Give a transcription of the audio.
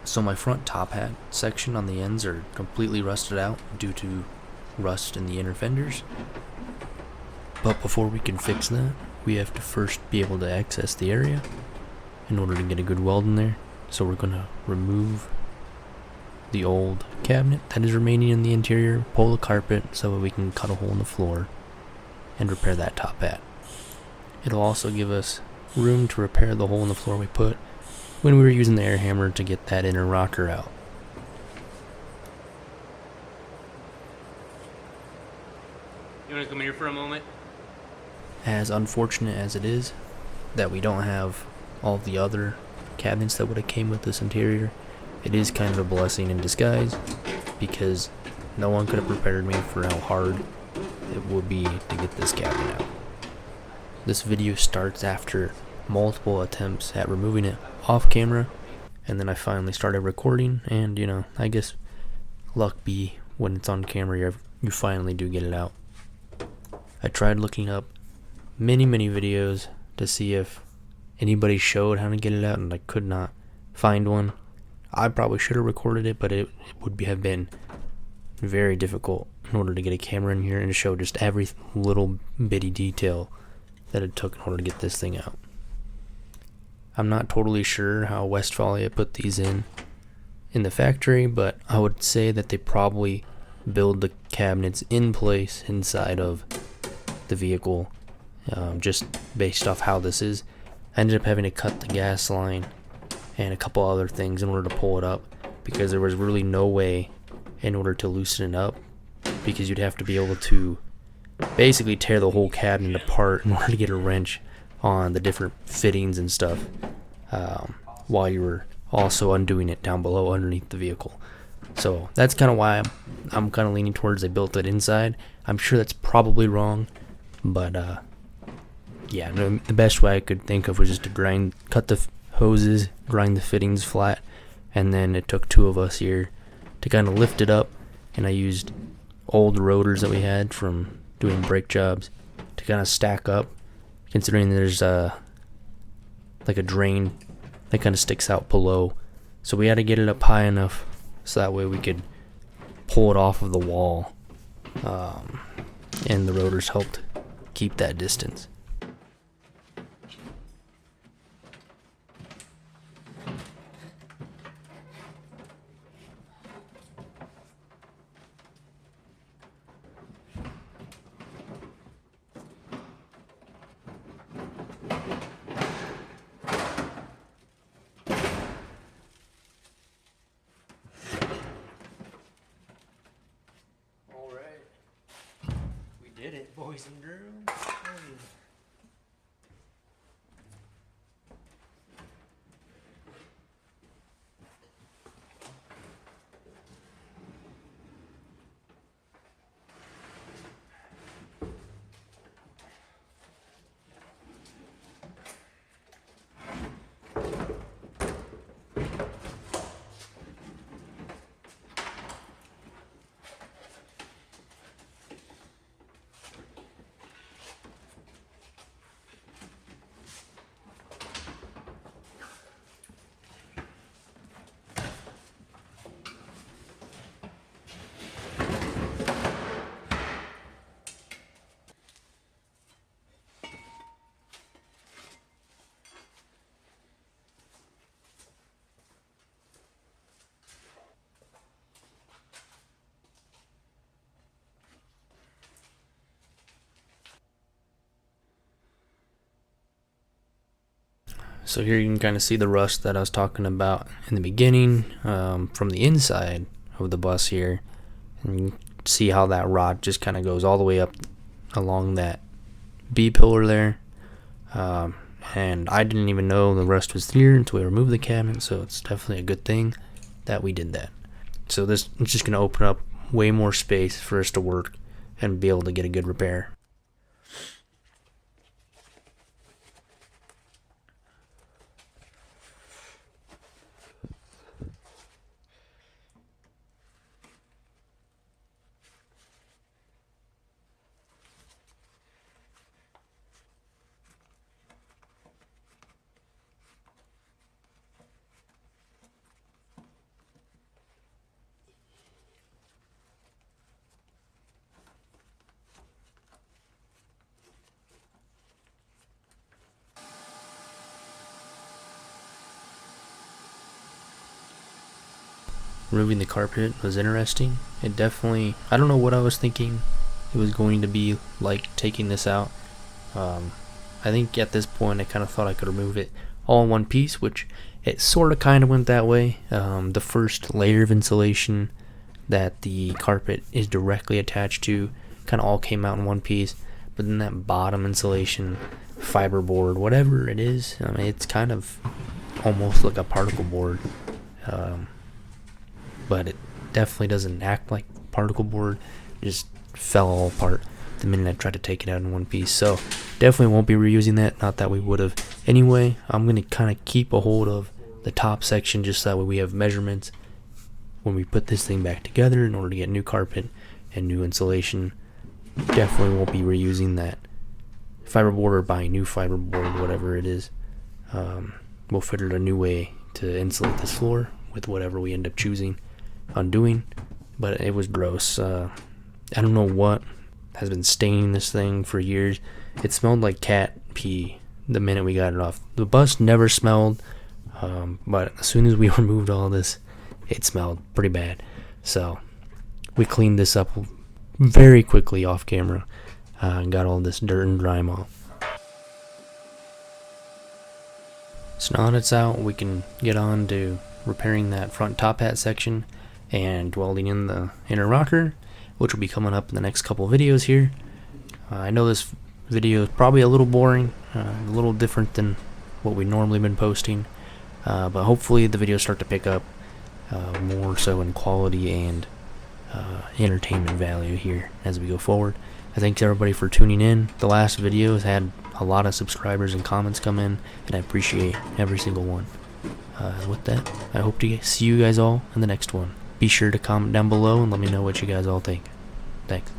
So my front top hat section on the ends are completely rusted out due to rust in the inner fenders. But before we can fix that, we have to first be able to access the area in order to get a good weld in there. So we're going to remove the old cabinet that is remaining in the interior, pull the carpet so that we can cut a hole in the floor and repair that top hat. It'll also give us room to repair the hole in the floor we put when we were using the air hammer to get that inner rocker out. You want to come in here for a moment? As unfortunate as it is that we don't have all the other cabinets that would have came with this interior, it is kind of a blessing in disguise because no one could have prepared me for how hard it would be to get this cabinet out. This video starts after multiple attempts at removing it off camera, and then I finally started recording, and I guess luck be when it's on camera you finally do get it out. I tried looking up many videos to see if anybody showed how to get it out, and I could not find one. I probably should have recorded it, but it would have been very difficult in order to get a camera in here and show just every little bitty detail that it took in order to get this thing out. I'm not totally sure how Westfalia put these in the factory, but I would say that they probably build the cabinets in place inside of the vehicle, just based off how this is. I ended up having to cut the gas line and a couple other things in order to pull it up because there was really no way in order to loosen it up, because you'd have to be able to basically tear the whole cabinet apart in order to get a wrench on the different fittings and stuff, while you were also undoing it down below underneath the vehicle. So that's kind of why I'm kind of leaning towards they built it inside. I'm sure that's probably wrong, but yeah, the best way I could think of was just to cut the hoses, grind the fittings flat, and then it took two of us here to kind of lift it up, and I used old rotors that we had from doing brake jobs to kind of stack up, considering there's like a drain that kind of sticks out below. So we had to get it up high enough so that way we could pull it off of the wall, and the rotors helped keep that distance. Did it, boys and girls. Hey. So here you can kind of see the rust that I was talking about in the beginning, from the inside of the bus here, and you can see how that rot just kind of goes all the way up along that B pillar there, and I didn't even know the rust was here until we removed the cabinet, so it's definitely a good thing that we did that. So this is just going to open up way more space for us to work and be able to get a good repair. removing the carpet was interesting. It definitely, I don't know what I was thinking it was going to be like taking this out. I think at this point I kind of thought I could remove it all in one piece, which it sort of kind of went that way. The first layer of insulation that the carpet is directly attached to kind of all came out in one piece, but then that bottom insulation, fiberboard, whatever it is, I mean, it's kind of almost like a particle board, but it definitely doesn't act like particle board. It just fell all apart the minute I tried to take it out in one piece. So definitely won't be reusing that, not that we would have anyway. I'm going to kind of keep a hold of the top section just that way we have measurements when we put this thing back together in order to get new carpet and new insulation. Definitely won't be reusing that fiberboard or buying new fiberboard, whatever it is. We'll figure out a new way to insulate this floor with whatever we end up choosing on doing. But it was gross. I don't know what has been staining this thing for years. It smelled like cat pee the minute we got it off. The bus never smelled, but as soon as we removed all this, it smelled pretty bad. So we cleaned this up very quickly off camera and got all this dirt and grime off. So now that it's out, we can get on to repairing that front top hat section and welding in the inner rocker, which will be coming up in the next couple of videos here. I know this video is probably a little boring, a little different than what we normally been posting, but hopefully the videos start to pick up more so in quality and entertainment value here as we go forward. I thank everybody for tuning in. The last video has had a lot of subscribers and comments come in, and I appreciate every single one. With that, I hope to see you guys all in the next one. Be sure to comment down below and let me know what you guys all think. Thanks.